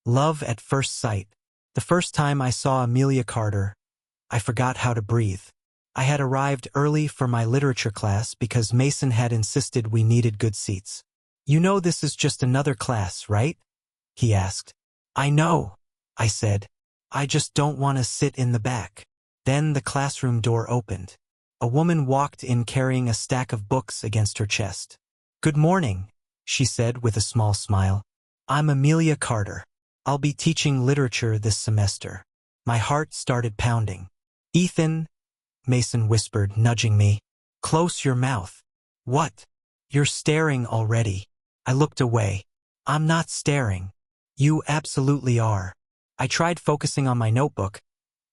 Love at first sight. The first time I saw Amelia Carter, I forgot how to breathe. I had arrived early for my literature class because Mason had insisted we needed good seats. "You know this is just another class, right?" he asked. "I know," I said. "I just don't want to sit in the back." Then the classroom door opened. A woman walked in carrying a stack of books against her chest. "Good morning," she said with a small smile. "I'm Amelia Carter. I'll be teaching literature this semester." My heart started pounding. "Ethan," Mason whispered, nudging me. "Close your mouth." "What? You're staring already." I looked away. "I'm not staring." "You absolutely are." I tried focusing on my notebook,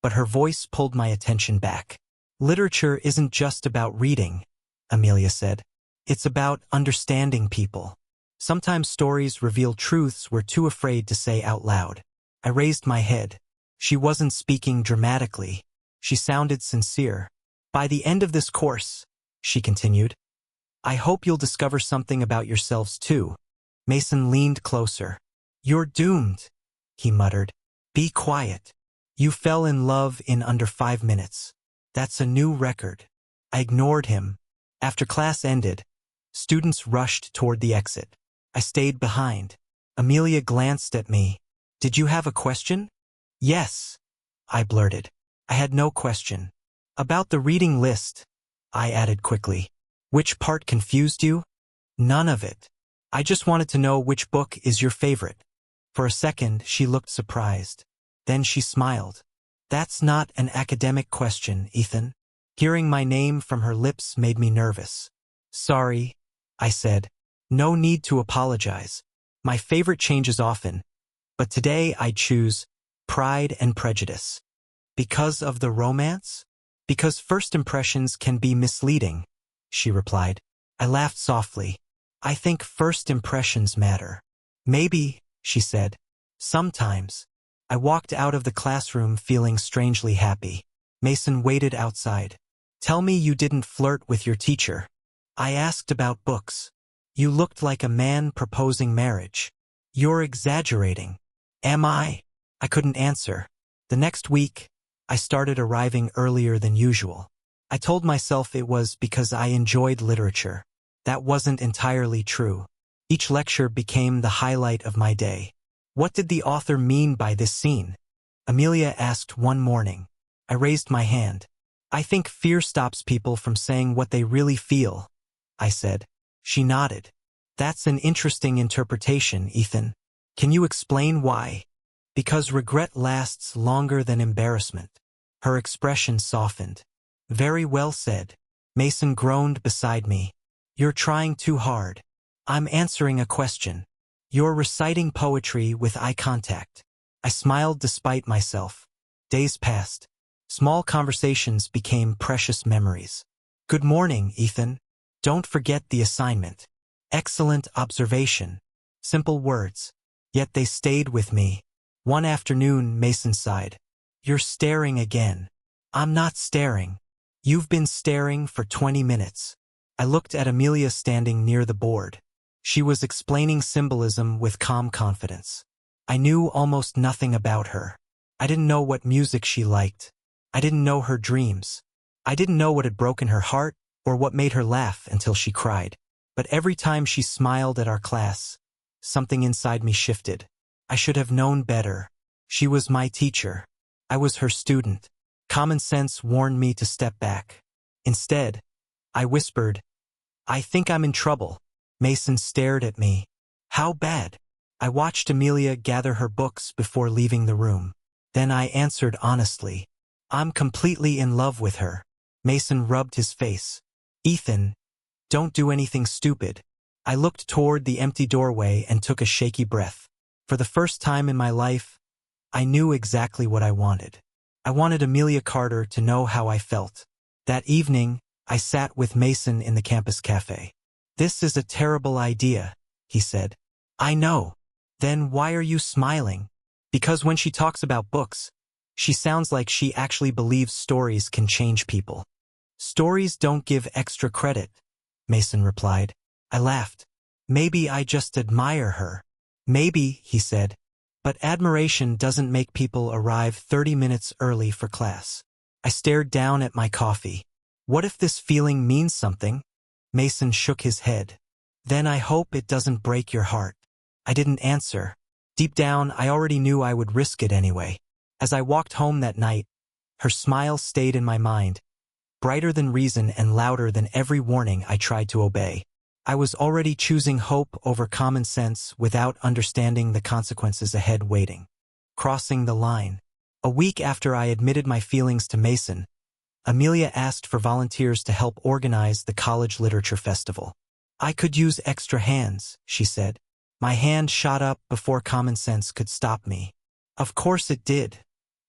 but her voice pulled my attention back. "Literature isn't just about reading," Amelia said. "It's about understanding people. Sometimes stories reveal truths we're too afraid to say out loud." I raised my head. She wasn't speaking dramatically. She sounded sincere. "By the end of this course," she continued, "I hope you'll discover something about yourselves too." Mason leaned closer. "You're doomed," he muttered. "Be quiet. You fell in love in under 5 minutes. That's a new record." I ignored him. After class ended, students rushed toward the exit. I stayed behind. Amelia glanced at me. "Did you have a question?" "Yes," I blurted. I had no question. "About the reading list," I added quickly. "Which part confused you?" "None of it. I just wanted to know which book is your favorite." For a second, she looked surprised. Then she smiled. "That's not an academic question, Ethan." Hearing my name from her lips made me nervous. "Sorry," I said. "No need to apologize. My favorite changes often, but today I choose Pride and Prejudice." "Because of the romance?" "Because first impressions can be misleading," she replied. I laughed softly. "I think first impressions matter." "Maybe," she said. "Sometimes." I walked out of the classroom feeling strangely happy. Mason waited outside. "Tell me you didn't flirt with your teacher." I asked about books. "You looked like a man proposing marriage." "You're exaggerating." "Am I?" I couldn't answer. The next week, I started arriving earlier than usual. I told myself it was because I enjoyed literature. That wasn't entirely true. Each lecture became the highlight of my day. "What did the author mean by this scene?" Amelia asked one morning. I raised my hand. "I think fear stops people from saying what they really feel," I said. She nodded. "That's an interesting interpretation, Ethan. Can you explain why?" "Because regret lasts longer than embarrassment." Her expression softened. "Very well said." Mason groaned beside me. "You're trying too hard." "I'm answering a question." "You're reciting poetry with eye contact." I smiled despite myself. Days passed. Small conversations became precious memories. "Good morning, Ethan. Don't forget the assignment." "Excellent observation." Simple words. Yet they stayed with me. One afternoon, Mason sighed. "You're staring again." "I'm not staring." "You've been staring for 20 minutes." I looked at Amelia standing near the board. She was explaining symbolism with calm confidence. I knew almost nothing about her. I didn't know what music she liked. I didn't know her dreams. I didn't know what had broken her heart or what made her laugh until she cried. But every time she smiled at our class, something inside me shifted. I should have known better. She was my teacher. I was her student. Common sense warned me to step back. Instead, I whispered, "I think I'm in trouble." Mason stared at me. "How bad?" I watched Amelia gather her books before leaving the room. Then I answered honestly, "I'm completely in love with her." Mason rubbed his face. "Ethan, don't do anything stupid." I looked toward the empty doorway and took a shaky breath. For the first time in my life, I knew exactly what I wanted. I wanted Amelia Carter to know how I felt. That evening, I sat with Mason in the campus cafe. "This is a terrible idea," he said. "I know." "Then why are you smiling?" "Because when she talks about books, she sounds like she actually believes stories can change people." "Stories don't give extra credit," Mason replied. I laughed. "Maybe I just admire her." "Maybe," he said, But admiration doesn't make people arrive 30 minutes early for class. I stared down at my coffee. What if this feeling means something? Mason shook his head. Then I hope it doesn't break your heart. I didn't answer. Deep down, I already knew I would risk it anyway. As I walked home that night, her smile stayed in my mind, brighter than reason and louder than every warning I tried to obey. I was already choosing hope over common sense without understanding the consequences ahead waiting. Crossing the line. A week after I admitted my feelings to Mason, Amelia asked for volunteers to help organize the college literature festival. I could use extra hands, she said. My hand shot up before common sense could stop me. Of course it did,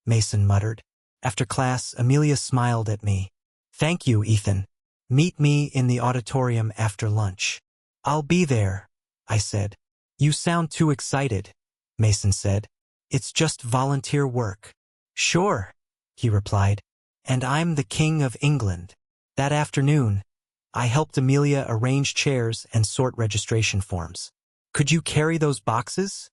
Mason muttered. After class, Amelia smiled at me. Thank you, Ethan. Meet me in the auditorium after lunch. I'll be there, I said. You sound too excited, Mason said. It's just volunteer work. Sure, he replied. And I'm the King of England. That afternoon, I helped Amelia arrange chairs and sort registration forms. Could you carry those boxes?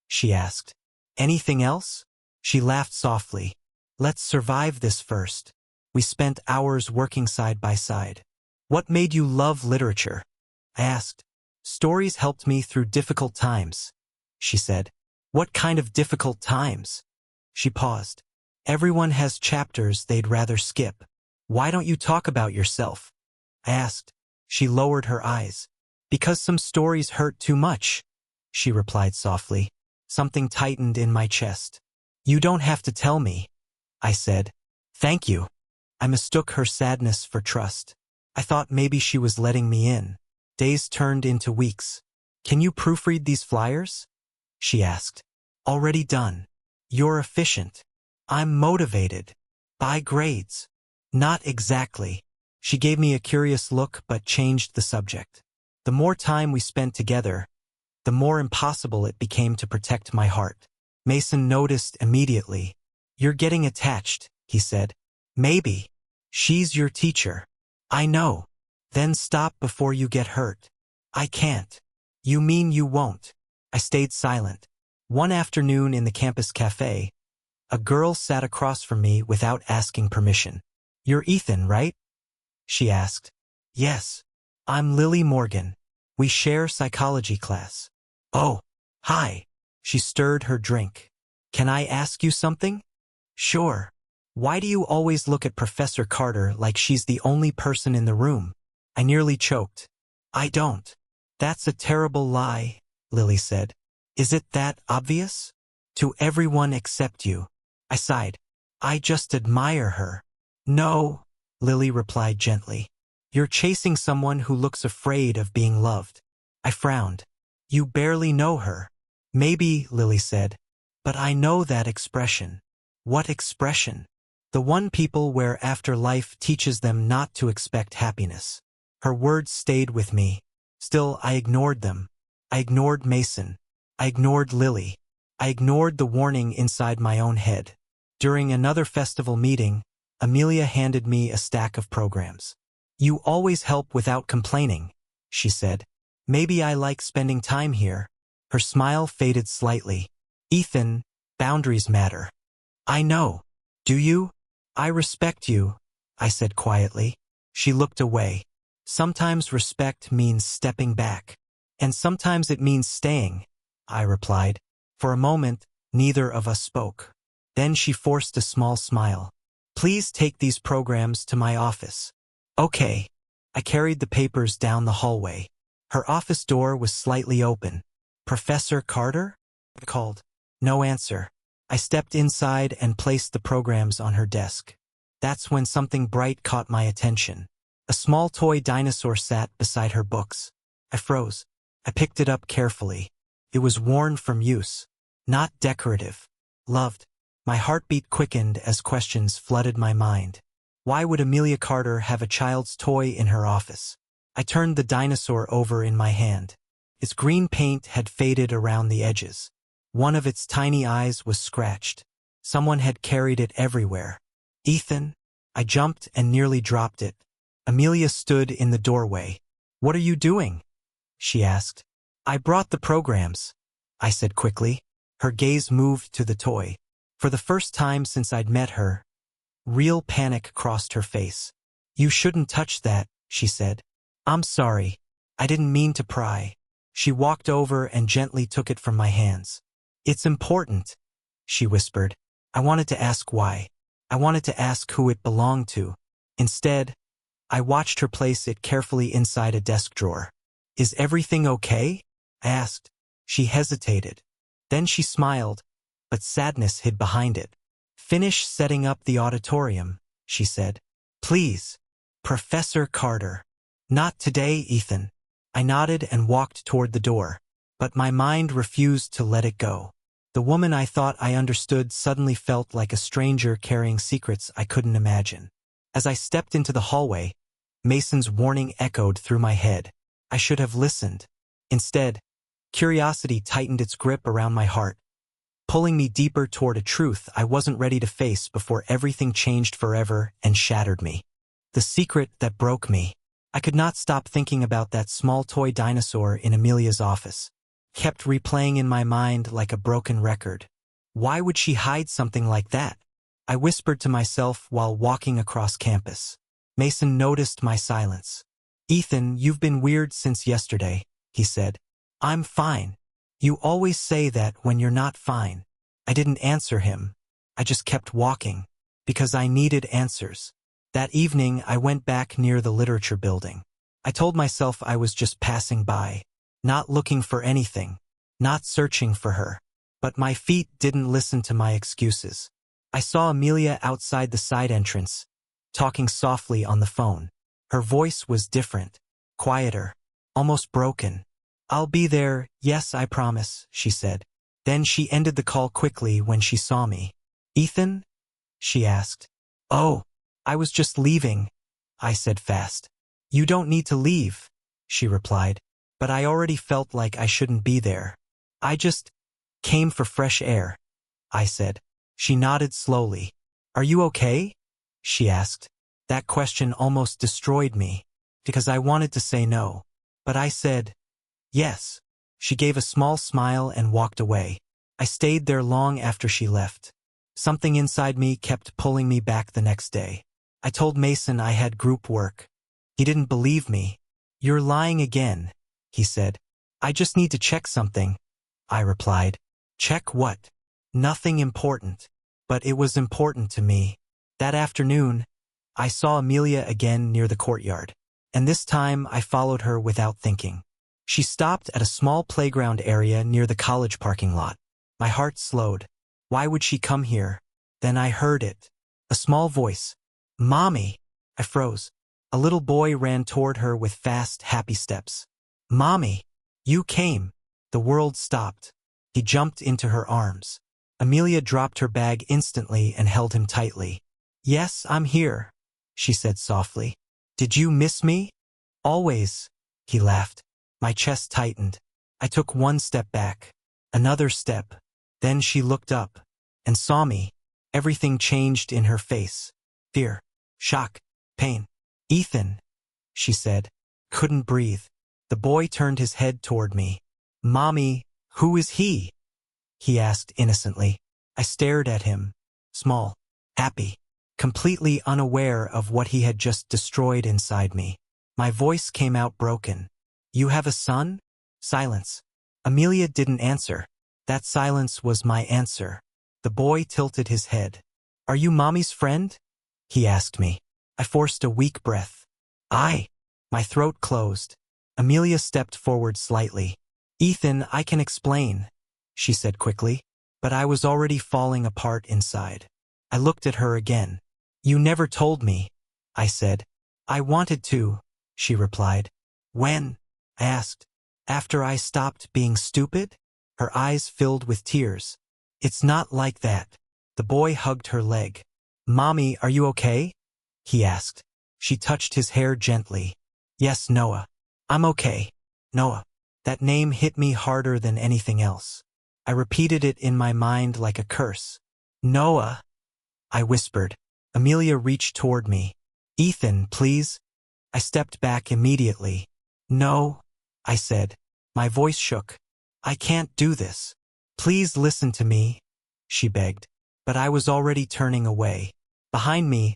She asked. Anything else? She laughed softly. Let's survive this first. We spent hours working side by side. What made you love literature? I asked. Stories helped me through difficult times, she said. What kind of difficult times? She paused. Everyone has chapters they'd rather skip. Why don't you talk about yourself? I asked. She lowered her eyes. Because some stories hurt too much, she replied softly. Something tightened in my chest. You don't have to tell me, I said. Thank you. I mistook her sadness for trust. I thought maybe she was letting me in. Days turned into weeks. Can you proofread these flyers? She asked. Already done. You're efficient. I'm motivated. By grades. Not exactly. She gave me a curious look but changed the subject. The more time we spent together, the more impossible it became to protect my heart. Mason noticed immediately. You're getting attached, he said. Maybe. She's your teacher. I know. Then stop before you get hurt. I can't. You mean you won't? I stayed silent. One afternoon in the campus cafe, a girl sat across from me without asking permission. You're Ethan, right? She asked. Yes. I'm Lily Morgan. We share psychology class. Oh, hi. She stirred her drink. Can I ask you something? Sure. Why do you always look at Professor Carter like she's the only person in the room? I nearly choked. I don't. That's a terrible lie, Lily said. Is it that obvious? To everyone except you. I sighed. I just admire her. No, Lily replied gently. You're chasing someone who looks afraid of being loved. I frowned. You barely know her. Maybe, Lily said. But I know that expression. What expression? The one people where after life teaches them not to expect happiness. Her words stayed with me. Still, I ignored them. I ignored Mason. I ignored Lily. I ignored the warning inside my own head. During another festival meeting, Amelia handed me a stack of programs. You always help without complaining, she said. Maybe I like spending time here. Her smile faded slightly. Ethan, boundaries matter. I know. Do you? I respect you, I said quietly. She looked away. Sometimes respect means stepping back. And sometimes it means staying, I replied. For a moment, neither of us spoke. Then she forced a small smile. Please take these programs to my office. Okay. I carried the papers down the hallway. Her office door was slightly open. Professor Carter? I called. No answer. I stepped inside and placed the programs on her desk. That's when something bright caught my attention. A small toy dinosaur sat beside her books. I froze. I picked it up carefully. It was worn from use. Not decorative. Loved. My heartbeat quickened as questions flooded my mind. Why would Amelia Carter have a child's toy in her office? I turned the dinosaur over in my hand. Its green paint had faded around the edges. One of its tiny eyes was scratched. Someone had carried it everywhere. Ethan? I jumped and nearly dropped it. Amelia stood in the doorway. What are you doing? She asked. I brought the programs, I said quickly. Her gaze moved to the toy. For the first time since I'd met her, real panic crossed her face. "You shouldn't touch that," she said. "I'm sorry. I didn't mean to pry." She walked over and gently took it from my hands. "It's important," she whispered. "I wanted to ask why. I wanted to ask who it belonged to." Instead, I watched her place it carefully inside a desk drawer. "Is everything okay?" I asked. She hesitated. Then she smiled, but sadness hid behind it. "Finish setting up the auditorium," she said. "Please, Professor Carter." "Not today, Ethan." I nodded and walked toward the door, but my mind refused to let it go. The woman I thought I understood suddenly felt like a stranger carrying secrets I couldn't imagine. As I stepped into the hallway, Mason's warning echoed through my head. I should have listened. Instead, curiosity tightened its grip around my heart, pulling me deeper toward a truth I wasn't ready to face before everything changed forever and shattered me. The secret that broke me. I could not stop thinking about that small toy dinosaur in Amelia's office. Kept replaying in my mind like a broken record. Why would she hide something like that? I whispered to myself while walking across campus. Mason noticed my silence. "Ethan, you've been weird since yesterday," he said. "I'm fine. You always say that when you're not fine." I didn't answer him. I just kept walking, because I needed answers. That evening, I went back near the literature building. I told myself I was just passing by, not looking for anything, not searching for her. But my feet didn't listen to my excuses. I saw Amelia outside the side entrance, talking softly on the phone. Her voice was different, quieter, almost broken. "I'll be there, yes, I promise," she said. Then she ended the call quickly when she saw me. "Ethan?" she asked. "Oh, I was just leaving," I said fast. "You don't need to leave," she replied. But I already felt like I shouldn't be there. "I just came for fresh air," I said. She nodded slowly. "Are you okay?" she asked. That question almost destroyed me, because I wanted to say no. But I said, "Yes." She gave a small smile and walked away. I stayed there long after she left. Something inside me kept pulling me back the next day. I told Mason I had group work. He didn't believe me. "You're lying again," he said. "I just need to check something," I replied. "Check what?" "Nothing important." But it was important to me. That afternoon, I saw Amelia again near the courtyard, and this time I followed her without thinking. She stopped at a small playground area near the college parking lot. My heart slowed. Why would she come here? Then I heard it. A small voice. "Mommy!" I froze. A little boy ran toward her with fast, happy steps. "Mommy! You came!" The world stopped. He jumped into her arms. Amelia dropped her bag instantly and held him tightly. "Yes, I'm here," she said softly. "Did you miss me?" "Always," he laughed. My chest tightened. I took one step back, another step. Then she looked up and saw me. Everything changed in her face. Fear, shock, pain. "Ethan," she said. Couldn't breathe. The boy turned his head toward me. "Mommy, who is he?" he asked innocently. I stared at him, small, happy, completely unaware of what he had just destroyed inside me. My voice came out broken. "You have a son?" Silence. Amelia didn't answer. That silence was my answer. The boy tilted his head. "Are you Mommy's friend?" he asked me. I forced a weak breath. "I." My throat closed. Amelia stepped forward slightly. "Ethan, I can explain," she said quickly. But I was already falling apart inside. I looked at her again. "You never told me," I said. "I wanted to," she replied. "When?" I asked. "After I stopped being stupid?" Her eyes filled with tears. "It's not like that." The boy hugged her leg. "Mommy, are you okay?" he asked. She touched his hair gently. "Yes, Noah. I'm okay. Noah." That name hit me harder than anything else. I repeated it in my mind like a curse. "Noah," I whispered. Amelia reached toward me. "Ethan, please." I stepped back immediately. "No," I said. My voice shook. "I can't do this." Please listen to me, she begged. But I was already turning away. Behind me,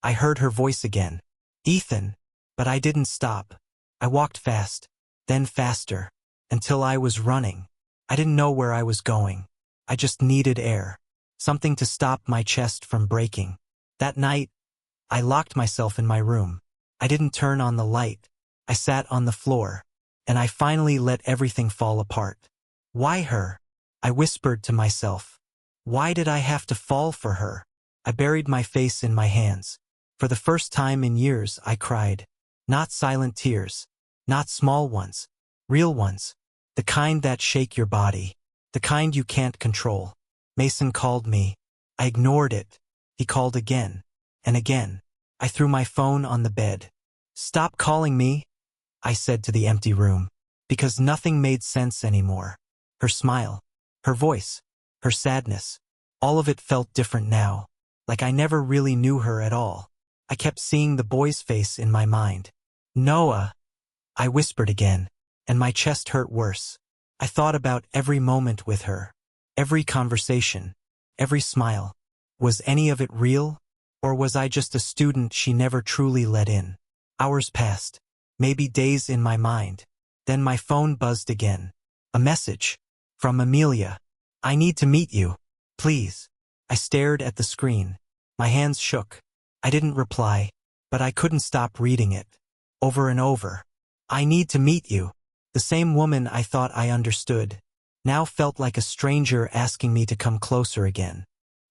I heard her voice again. Ethan. But I didn't stop. I walked fast, then faster, until I was running. I didn't know where I was going. I just needed air. Something to stop my chest from breaking. That night, I locked myself in my room. I didn't turn on the light. I sat on the floor, and I finally let everything fall apart. Why her? I whispered to myself. Why did I have to fall for her? I buried my face in my hands. For the first time in years, I cried. Not silent tears. Not small ones. Real ones. The kind that shake your body. The kind you can't control. Mason called me. I ignored it. He called again. And again. I threw my phone on the bed. Stop calling me, I said to the empty room. Because nothing made sense anymore. Her smile. Her voice. Her sadness. All of it felt different now. Like I never really knew her at all. I kept seeing the boy's face in my mind. Noah, I whispered again, and my chest hurt worse. I thought about every moment with her. Every conversation. Every smile. Was any of it real? Or was I just a student she never truly let in? Hours passed. Maybe days in my mind. Then my phone buzzed again. A message. From Amelia. I need to meet you. Please. I stared at the screen. My hands shook. I didn't reply, but I couldn't stop reading it. Over and over. I need to meet you. The same woman I thought I understood now felt like a stranger asking me to come closer again.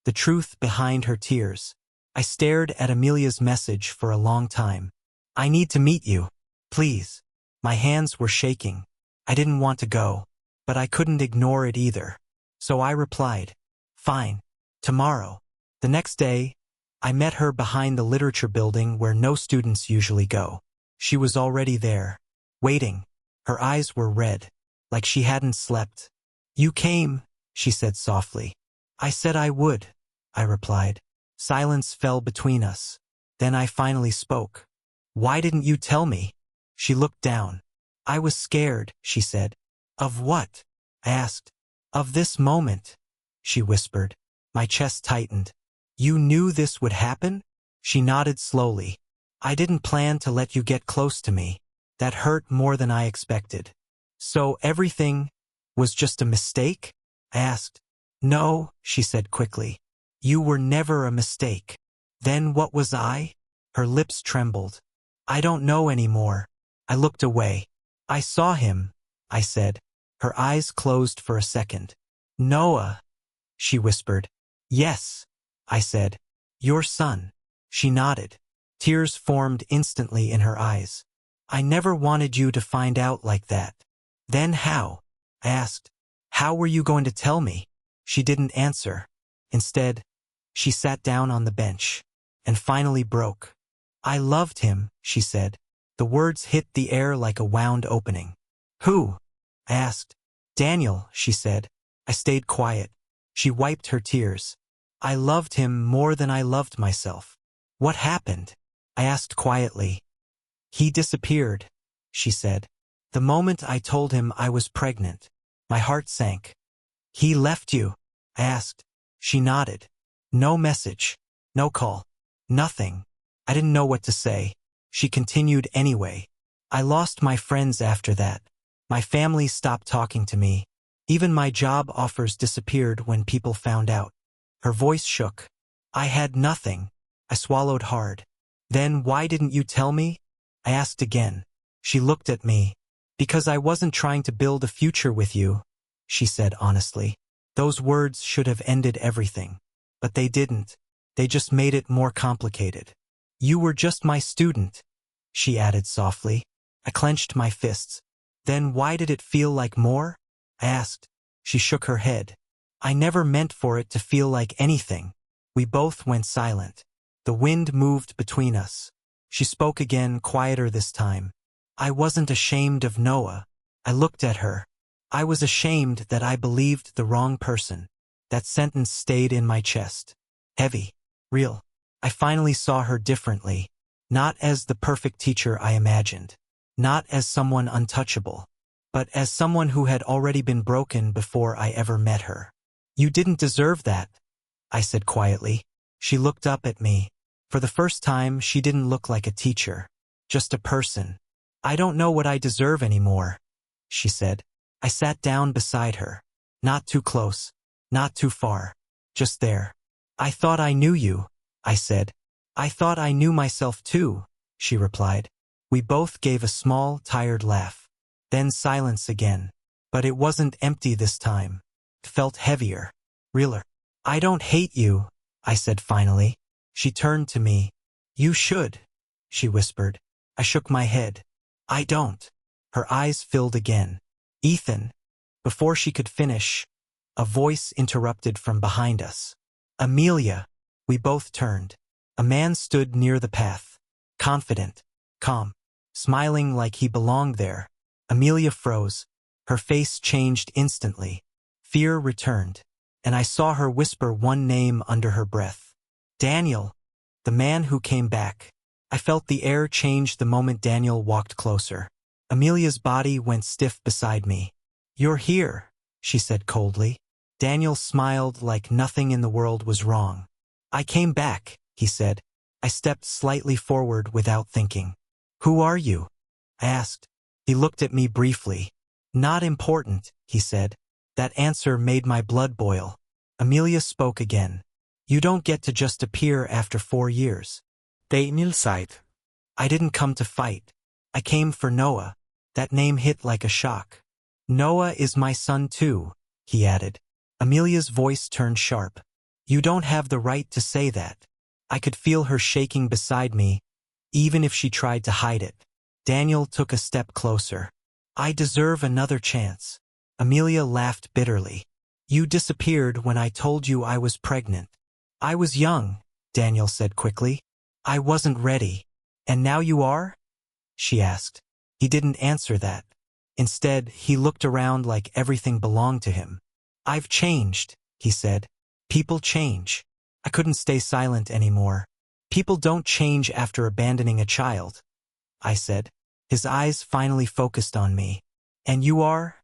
The truth behind her tears. I stared at Amelia's message for a long time. I need to meet you. Please. My hands were shaking. I didn't want to go, but I couldn't ignore it either. So I replied, fine. Tomorrow. The next day, I met her behind the literature building where no students usually go. She was already there, waiting. Her eyes were red, like she hadn't slept. You came, she said softly. I said I would, I replied. Silence fell between us. Then I finally spoke. Why didn't you tell me? She looked down. I was scared, she said. Of what? I asked. Of this moment, she whispered. My chest tightened. You knew this would happen? She nodded slowly. I didn't plan to let you get close to me. That hurt more than I expected. So everything was just a mistake? I asked. No, she said quickly. You were never a mistake. Then what was I? Her lips trembled. I don't know anymore. I looked away. I saw him, I said. Her eyes closed for a second. Noah, she whispered. Yes, I said. Your son. She nodded. Tears formed instantly in her eyes. I never wanted you to find out like that. Then how? I asked. How were you going to tell me? She didn't answer. Instead, she sat down on the bench and finally broke. I loved him, she said. The words hit the air like a wound opening. Who? I asked. Daniel, she said. I stayed quiet. She wiped her tears. I loved him more than I loved myself. What happened? I asked quietly. He disappeared, she said. The moment I told him I was pregnant, my heart sank. He left you? I asked. She nodded. No message. No call. Nothing. I didn't know what to say. She continued anyway. I lost my friends after that. My family stopped talking to me. Even my job offers disappeared when people found out. Her voice shook. I had nothing. I swallowed hard. Then why didn't you tell me? I asked again. She looked at me. Because I wasn't trying to build a future with you, she said honestly. Those words should have ended everything. But they didn't. They just made it more complicated. You were just my student, she added softly. I clenched my fists. Then why did it feel like more? I asked. She shook her head. I never meant for it to feel like anything. We both went silent. The wind moved between us. She spoke again, quieter this time. I wasn't ashamed of Noah. I looked at her. I was ashamed that I believed the wrong person. That sentence stayed in my chest. Heavy. Real. I finally saw her differently. Not as the perfect teacher I imagined. Not as someone untouchable. but as someone who had already been broken before I ever met her. You didn't deserve that, I said quietly. She looked up at me. For the first time, she didn't look like a teacher, just a person. I don't know what I deserve anymore, she said. I sat down beside her. Not too close, not too far, just there. I thought I knew you, I said. I thought I knew myself too, she replied. We both gave a small, tired laugh. Then silence again. But it wasn't empty this time. It felt heavier, realer. I don't hate you, I said finally. She turned to me. You should, she whispered. I shook my head. I don't. Her eyes filled again. Ethan. Before she could finish, a voice interrupted from behind us. Amelia. We both turned. A man stood near the path. Confident, calm, smiling like he belonged there. Amelia froze. Her face changed instantly. Fear returned, and I saw her whisper one name under her breath. Daniel, the man who came back. I felt the air change the moment Daniel walked closer. Amelia's body went stiff beside me. You're here, she said coldly. Daniel smiled like nothing in the world was wrong. I came back, he said. I stepped slightly forward without thinking. Who are you? I asked. He looked at me briefly. Not important, he said. That answer made my blood boil. Amelia spoke again. You don't get to just appear after 4 years. Daniel sighed. I didn't come to fight. I came for Noah. That name hit like a shock. Noah is my son too, he added. Amelia's voice turned sharp. You don't have the right to say that. I could feel her shaking beside me, even if she tried to hide it. Daniel took a step closer. I deserve another chance. Amelia laughed bitterly. You disappeared when I told you I was pregnant. I was young, Daniel said quickly. I wasn't ready. And now you are? She asked. He didn't answer that. Instead, he looked around like everything belonged to him. I've changed, he said. People change. I couldn't stay silent anymore. People don't change after abandoning a child, I said. His eyes finally focused on me. And you are?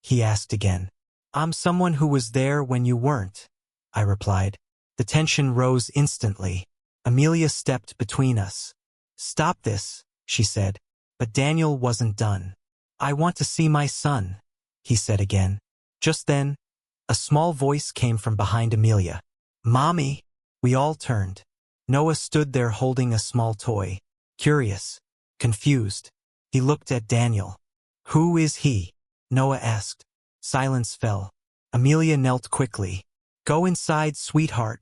He asked again. I'm someone who was there when you weren't, I replied. The tension rose instantly. Amelia stepped between us. Stop this, she said. But Daniel wasn't done. I want to see my son, he said again. Just then, a small voice came from behind Amelia. Mommy! We all turned. Noah stood there holding a small toy. Curious, confused. He looked at Daniel. Who is he? Noah asked. Silence fell. Amelia knelt quickly. Go inside, sweetheart,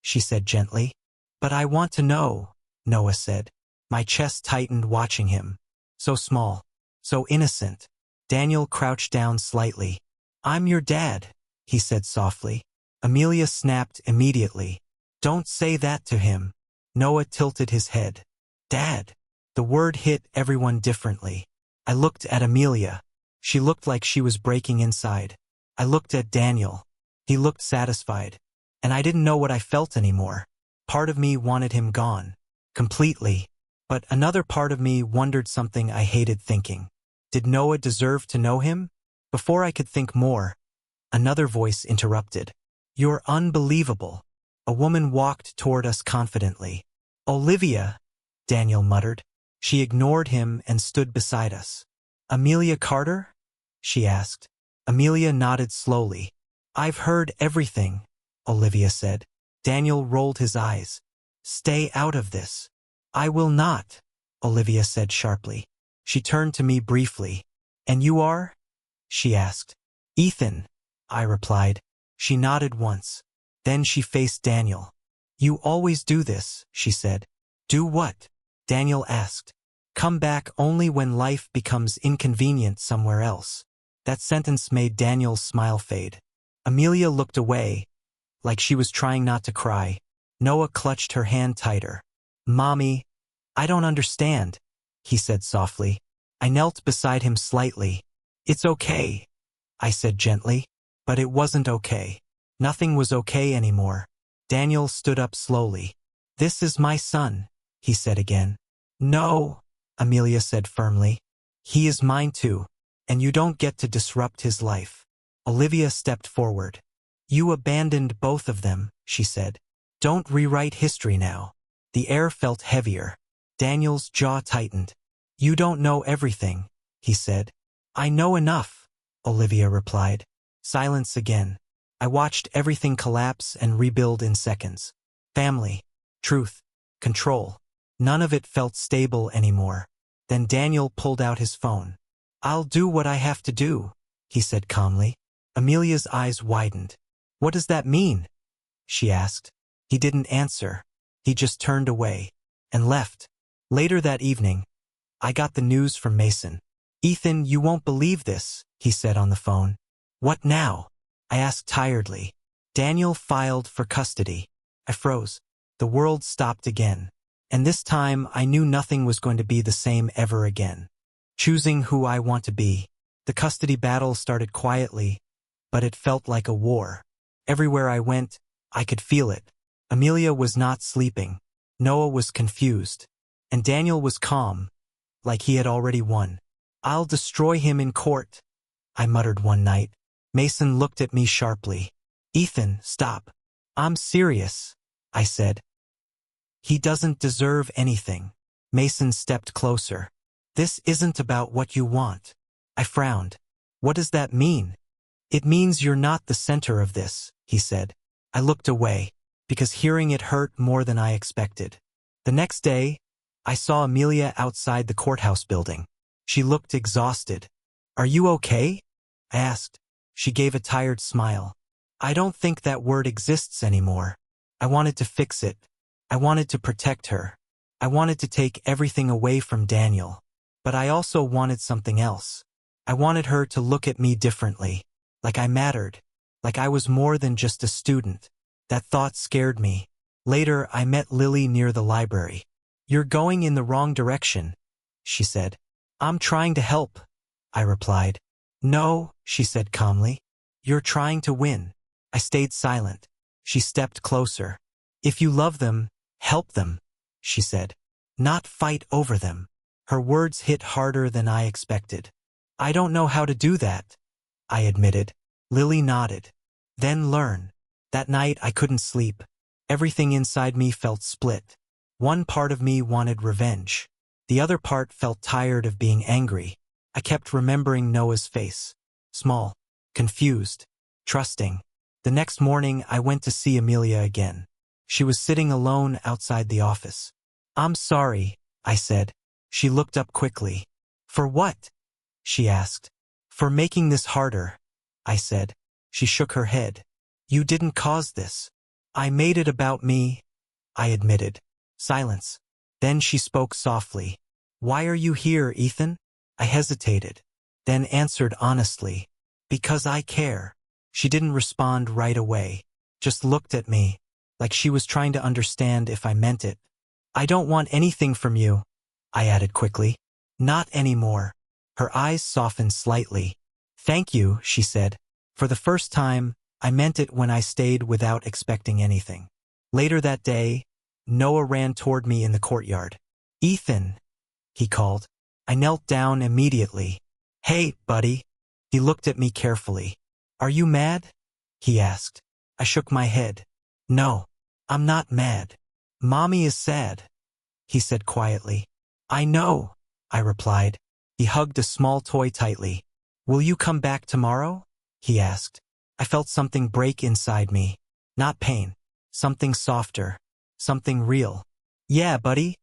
she said gently. But I want to know, Noah said. My chest tightened watching him. So small, so innocent. Daniel crouched down slightly. I'm your dad, he said softly. Amelia snapped immediately. Don't say that to him. Noah tilted his head. Dad. The word hit everyone differently. I looked at Amelia. She looked like she was breaking inside. I looked at Daniel. He looked satisfied. And I didn't know what I felt anymore. Part of me wanted him gone. Completely. But another part of me wondered something I hated thinking. Did Noah deserve to know him? Before I could think more, another voice interrupted. You're unbelievable. A woman walked toward us confidently. Olivia, Daniel muttered. She ignored him and stood beside us. Amelia Carter? She asked. Amelia nodded slowly. I've heard everything, Olivia said. Daniel rolled his eyes. Stay out of this. I will not, Olivia said sharply. She turned to me briefly. And you are? She asked. Ethan, I replied. She nodded once. Then she faced Daniel. You always do this, she said. Do what? Daniel asked. Come back only when life becomes inconvenient somewhere else. That sentence made Daniel's smile fade. Amelia looked away, like she was trying not to cry. Noah clutched her hand tighter. Mommy, I don't understand, he said softly. I knelt beside him slightly. It's okay, I said gently. But it wasn't okay. Nothing was okay anymore. Daniel stood up slowly. This is my son, he said again. No, Amelia said firmly. He is mine too. And you don't get to disrupt his life. Olivia stepped forward. You abandoned both of them, she said. Don't rewrite history now. The air felt heavier. Daniel's jaw tightened. You don't know everything, he said. I know enough, Olivia replied. Silence again. I watched everything collapse and rebuild in seconds. Family, truth, control. None of it felt stable anymore. Then Daniel pulled out his phone. I'll do what I have to do, he said calmly. Amelia's eyes widened. What does that mean? She asked. He didn't answer. He just turned away and left. Later that evening, I got the news from Mason. Ethan, you won't believe this, he said on the phone. What now? I asked tiredly. Daniel filed for custody. I froze. The world stopped again. And this time I knew nothing was going to be the same ever again. Choosing who I want to be. The custody battle started quietly, but it felt like a war. Everywhere I went, I could feel it. Amelia was not sleeping. Noah was confused. And Daniel was calm, like he had already won. I'll destroy him in court, I muttered one night. Mason looked at me sharply. Ethan, stop. I'm serious, I said. He doesn't deserve anything. Mason stepped closer. This isn't about what you want. I frowned. What does that mean? It means you're not the center of this, he said. I looked away, because hearing it hurt more than I expected. The next day, I saw Amelia outside the courthouse building. She looked exhausted. Are you okay? I asked. She gave a tired smile. I don't think that word exists anymore. I wanted to fix it. I wanted to protect her. I wanted to take everything away from Daniel. But I also wanted something else. I wanted her to look at me differently. Like I mattered. Like I was more than just a student. That thought scared me. Later, I met Lily near the library. You're going in the wrong direction, she said. I'm trying to help, I replied. No, she said calmly. You're trying to win. I stayed silent. She stepped closer. If you love them, help them, she said. Not fight over them. Her words hit harder than I expected. I don't know how to do that, I admitted. Lily nodded. Then learn. That night I couldn't sleep. Everything inside me felt split. One part of me wanted revenge. The other part felt tired of being angry. I kept remembering Noah's face. Small, confused, trusting. The next morning I went to see Amelia again. She was sitting alone outside the office. I'm sorry, I said. She looked up quickly. For what? She asked. For making this harder, I said. She shook her head. You didn't cause this. I made it about me, I admitted. Silence. Then she spoke softly. Why are you here, Ethan? I hesitated, then answered honestly. Because I care. She didn't respond right away, just looked at me, like she was trying to understand if I meant it. I don't want anything from you, I added quickly. Not anymore. Her eyes softened slightly. Thank you, she said. For the first time, I meant it when I stayed without expecting anything. Later that day, Noah ran toward me in the courtyard. Ethan, he called. I knelt down immediately. Hey, buddy. He looked at me carefully. Are you mad? He asked. I shook my head. No, I'm not mad. Mommy is sad, he said quietly. I know, I replied. He hugged a small toy tightly. Will you come back tomorrow? He asked. I felt something break inside me. Not pain. Something softer. Something real. Yeah, buddy,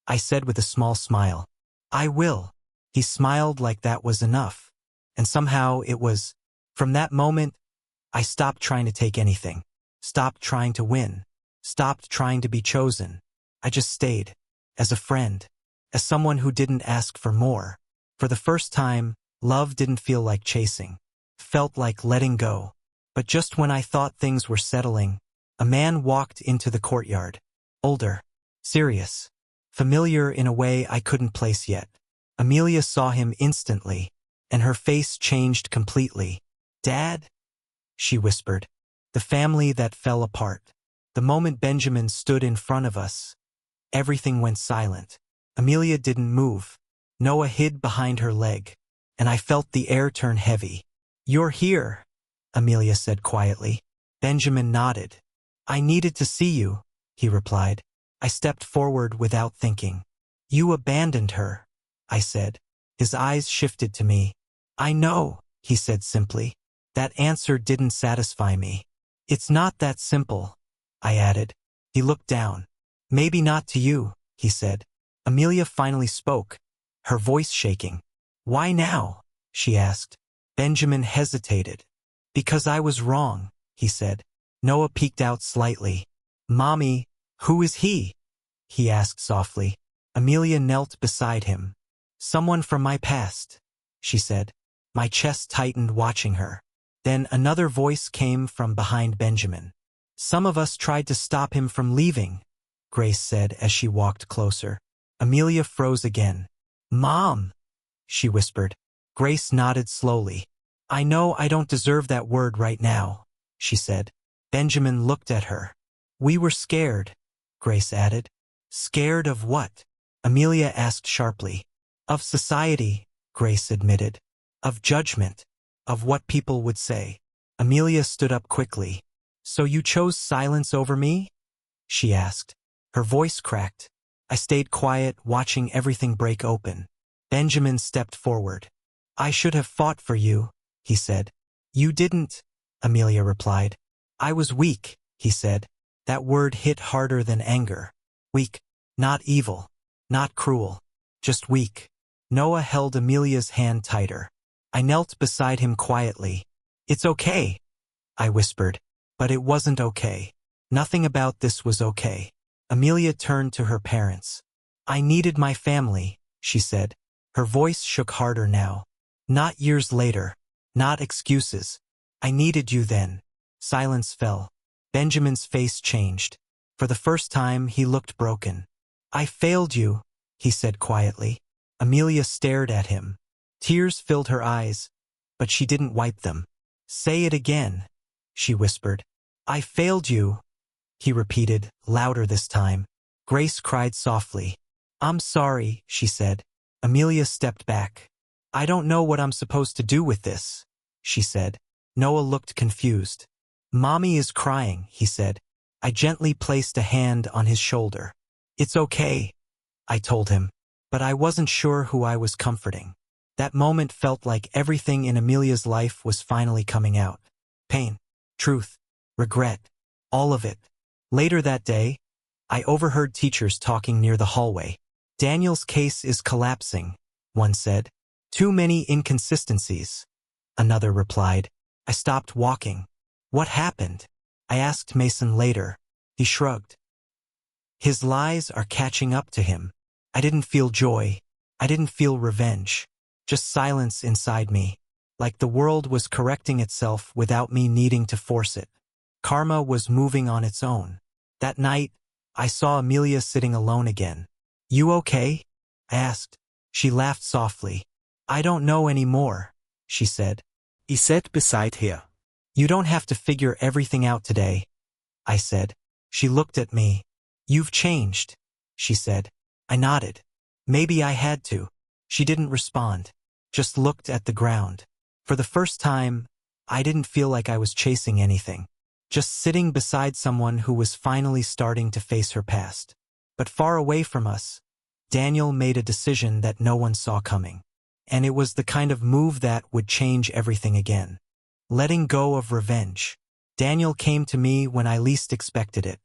I said with a small smile. I will. He smiled like that was enough. And somehow it was. From that moment, I stopped trying to take anything. Stopped trying to win. Stopped trying to be chosen. I just stayed. As a friend. As someone who didn't ask for more. For the first time, love didn't feel like chasing. Felt like letting go. But just when I thought things were settling, a man walked into the courtyard. Older. Serious. Familiar in a way I couldn't place yet. Amelia saw him instantly, and her face changed completely. Dad? She whispered. The family that fell apart. The moment Benjamin stood in front of us, everything went silent. Amelia didn't move. Noah hid behind her leg. and I felt the air turn heavy. "You're here," Amelia said quietly. Benjamin nodded. "I needed to see you," he replied. I stepped forward without thinking. "You abandoned her," I said. His eyes shifted to me. "I know," he said simply. That answer didn't satisfy me. "It's not that simple," I added. He looked down. "Maybe not to you," he said. Amelia finally spoke, her voice shaking. "Why now?" she asked. Benjamin hesitated. "Because I was wrong," he said. Noah peeked out slightly. "Mommy, who is he?" he asked softly. Amelia knelt beside him. "Someone from my past," she said. My chest tightened watching her. Then another voice came from behind Benjamin. "Some of us tried to stop him from leaving," Grace said as she walked closer. Amelia froze again. "Mom," she whispered. Grace nodded slowly. "I know I don't deserve that word right now," she said. Benjamin looked at her. "We were scared," Grace added. "Scared of what?" Amelia asked sharply. "Of society," Grace admitted. "Of judgment. Of what people would say." Amelia stood up quickly. "So you chose silence over me?" she asked. Her voice cracked. I stayed quiet, watching everything break open. Benjamin stepped forward. "I should have fought for you," he said. "You didn't," Amelia replied. "I was weak," he said. That word hit harder than anger. Weak. Not evil. Not cruel. Just weak. Noah held Amelia's hand tighter. I knelt beside him quietly. "It's okay," I whispered. But it wasn't okay. Nothing about this was okay. Amelia turned to her parents. "I needed my family," she said. Her voice shook harder now. "Not years later. Not excuses. I needed you then." Silence fell. Benjamin's face changed. For the first time, he looked broken. "I failed you," he said quietly. Amelia stared at him. Tears filled her eyes, but she didn't wipe them. "Say it again," she whispered. "I failed you," he repeated, louder this time. Grace cried softly. "I'm sorry," she said. Amelia stepped back. "I don't know what I'm supposed to do with this," she said. Noah looked confused. "Mommy is crying," he said. I gently placed a hand on his shoulder. "It's okay," I told him, but I wasn't sure who I was comforting. That moment felt like everything in Amelia's life was finally coming out. Pain, truth, regret, all of it. Later that day, I overheard teachers talking near the hallway. "Daniel's case is collapsing," one said. "Too many inconsistencies," another replied. I stopped walking. "What happened?" I asked Mason later. He shrugged. "His lies are catching up to him." I didn't feel joy. I didn't feel revenge. Just silence inside me. Like the world was correcting itself without me needing to force it. Karma was moving on its own. That night, I saw Amelia sitting alone again. "You okay?" I asked. She laughed softly. "I don't know anymore," she said. I sat beside her. "You don't have to figure everything out today," I said. She looked at me. "You've changed," she said. I nodded. Maybe I had to. She didn't respond, just looked at the ground. For the first time, I didn't feel like I was chasing anything. Just sitting beside someone who was finally starting to face her past. But far away from us, Daniel made a decision that no one saw coming. And it was the kind of move that would change everything again. Letting go of revenge. Daniel came to me when I least expected it.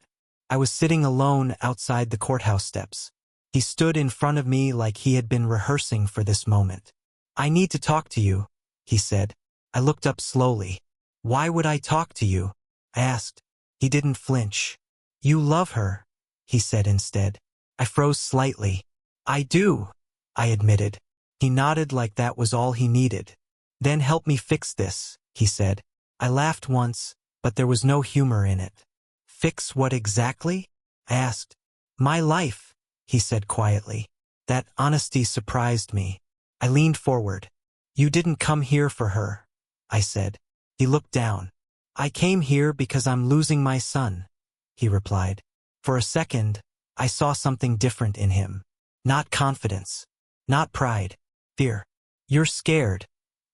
I was sitting alone outside the courthouse steps. He stood in front of me like he had been rehearsing for this moment. "I need to talk to you," he said. I looked up slowly. "Why would I talk to you?" I asked. He didn't flinch. "You love her," he said instead. I froze slightly. "I do," I admitted. He nodded like that was all he needed. "Then help me fix this," he said. I laughed once, but there was no humor in it. "Fix what exactly?" I asked. "My life," he said quietly. That honesty surprised me. I leaned forward. "You didn't come here for her," I said. He looked down. "I came here because I'm losing my son," he replied. For a second, I saw something different in him. Not confidence. Not pride. Fear. You're scared,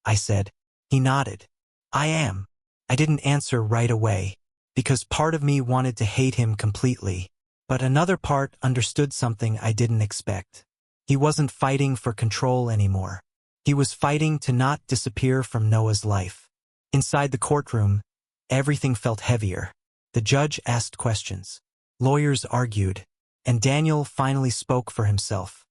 I said. He nodded. I am. I didn't answer right away, because part of me wanted to hate him completely, but another part understood something I didn't expect. He wasn't fighting for control anymore. He was fighting to not disappear from Noah's life. Inside the courtroom, everything felt heavier. The judge asked questions. Lawyers argued, and Daniel finally spoke for himself.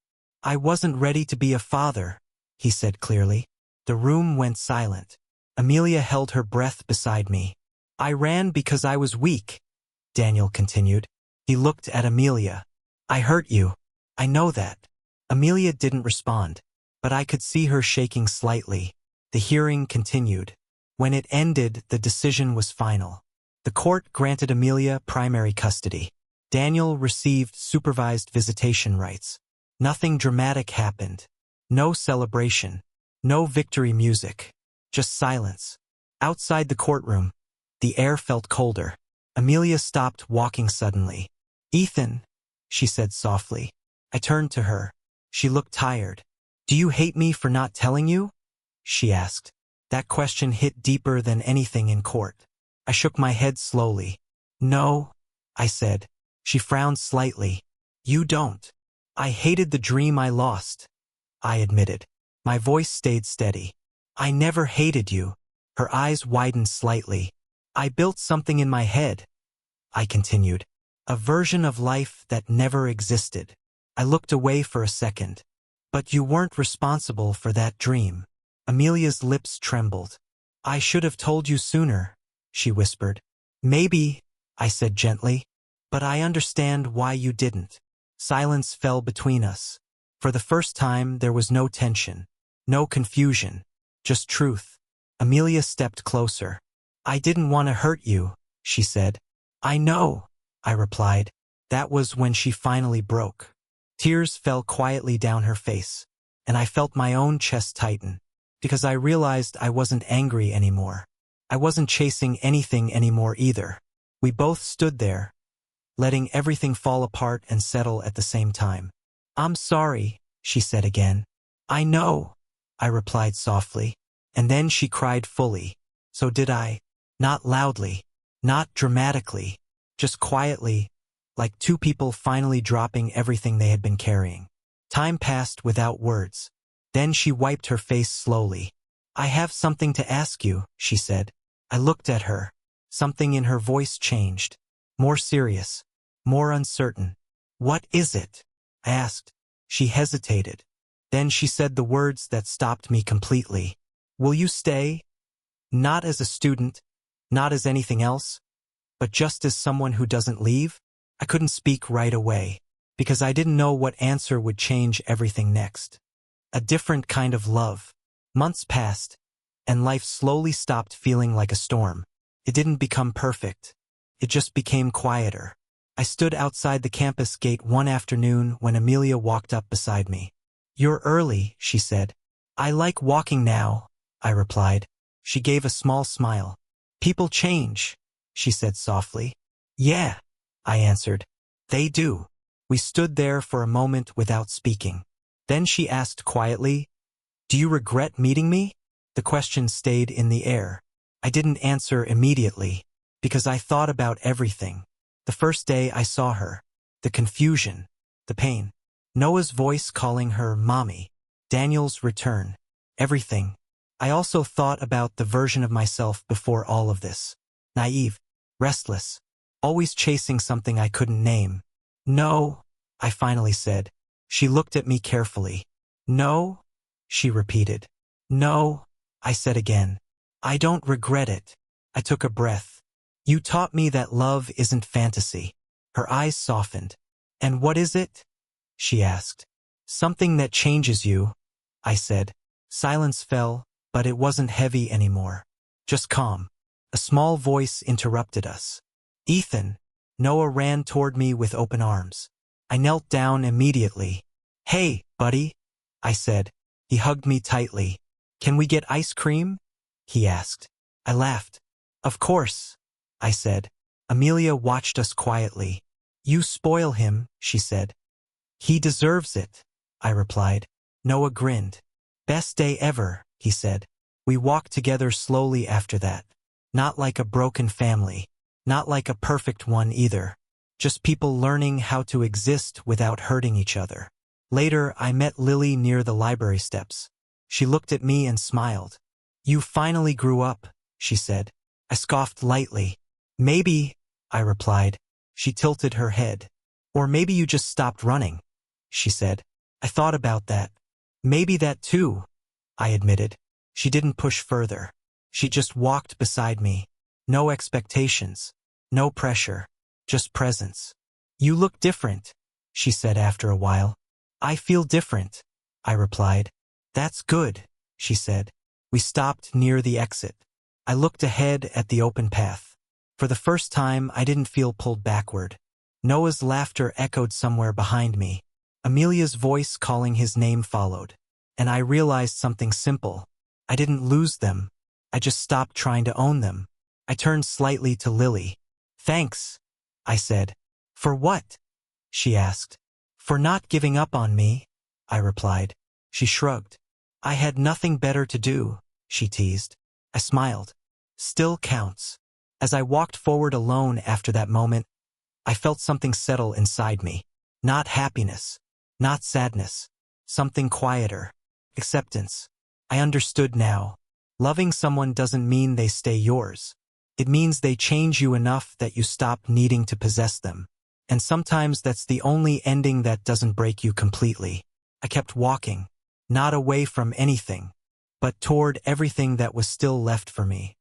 I wasn't ready to be a father, he said clearly. The room went silent. Amelia held her breath beside me. I ran because I was weak, Daniel continued. He looked at Amelia. I hurt you. I know that. Amelia didn't respond, but I could see her shaking slightly. The hearing continued. When it ended, the decision was final. The court granted Amelia primary custody. Daniel received supervised visitation rights. Nothing dramatic happened. No celebration. No victory music. Just silence. Outside the courtroom, the air felt colder. Amelia stopped walking suddenly. Ethan, she said softly. I turned to her. She looked tired. Do you hate me for not telling you? She asked. That question hit deeper than anything in court. I shook my head slowly. No, I said. She frowned slightly. You don't. I hated the dream I lost, I admitted. My voice stayed steady. I never hated you. Her eyes widened slightly. I built something in my head, I continued. A version of life that never existed. I looked away for a second. But you weren't responsible for that dream. Amelia's lips trembled. I should have told you sooner, she whispered. Maybe, I said gently. But I understand why you didn't. Silence fell between us. For the first time, there was no tension, no confusion, just truth. Amelia stepped closer. I didn't want to hurt you, she said. I know, I replied. That was when she finally broke. Tears fell quietly down her face, and I felt my own chest tighten, because I realized I wasn't angry anymore. I wasn't chasing anything anymore either. We both stood there, letting everything fall apart and settle at the same time. I'm sorry, she said again. I know, I replied softly. And then she cried fully. So did I. Not loudly, not dramatically, just quietly, like two people finally dropping everything they had been carrying. Time passed without words. Then she wiped her face slowly. I have something to ask you, she said. I looked at her. Something in her voice changed. More serious, more uncertain. What is it? I asked. She hesitated. Then she said the words that stopped me completely. Will you stay? Not as a student, not as anything else, but just as someone who doesn't leave? I couldn't speak right away, because I didn't know what answer would change everything next. A different kind of love. Months passed, and life slowly stopped feeling like a storm. It didn't become perfect. It just became quieter. I stood outside the campus gate one afternoon when Amelia walked up beside me. You're early, she said. I like walking now, I replied. She gave a small smile. People change, she said softly. Yeah, I answered. They do. We stood there for a moment without speaking. Then she asked quietly, Do you regret meeting me? The question stayed in the air. I didn't answer immediately, because I thought about everything. The first day I saw her, the confusion, the pain, Noah's voice calling her mommy, Daniel's return, everything. I also thought about the version of myself before all of this. Naive, restless, always chasing something I couldn't name. No, I finally said. She looked at me carefully. No, she repeated. No, I said again. I don't regret it. I took a breath. You taught me that love isn't fantasy. Her eyes softened. And what is it? She asked. Something that changes you, I said. Silence fell, but it wasn't heavy anymore. Just calm. A small voice interrupted us. Ethan. Noah ran toward me with open arms. I knelt down immediately. Hey, buddy, I said. He hugged me tightly. Can we get ice cream? He asked. I laughed. Of course, I said. Amelia watched us quietly. You spoil him, she said. He deserves it, I replied. Noah grinned. Best day ever, he said. We walked together slowly after that. Not like a broken family. Not like a perfect one either. Just people learning how to exist without hurting each other. Later, I met Lily near the library steps. She looked at me and smiled. You finally grew up, she said. I scoffed lightly. Maybe, I replied. She tilted her head. Or maybe you just stopped running, she said. I thought about that. Maybe that too, I admitted. She didn't push further. She just walked beside me. No expectations. No pressure. Just presence. You look different, she said after a while. I feel different, I replied. That's good, she said. We stopped near the exit. I looked ahead at the open path. For the first time, I didn't feel pulled backward. Noah's laughter echoed somewhere behind me. Amelia's voice calling his name followed. And I realized something simple. I didn't lose them. I just stopped trying to own them. I turned slightly to Lily. Thanks, I said. For what? She asked. For not giving up on me, I replied. She shrugged. I had nothing better to do, she teased. I smiled. Still counts. As I walked forward alone after that moment, I felt something settle inside me. Not happiness. Not sadness. Something quieter. Acceptance. I understood now. Loving someone doesn't mean they stay yours. It means they change you enough that you stop needing to possess them. And sometimes that's the only ending that doesn't break you completely. I kept walking. Not away from anything, but toward everything that was still left for me.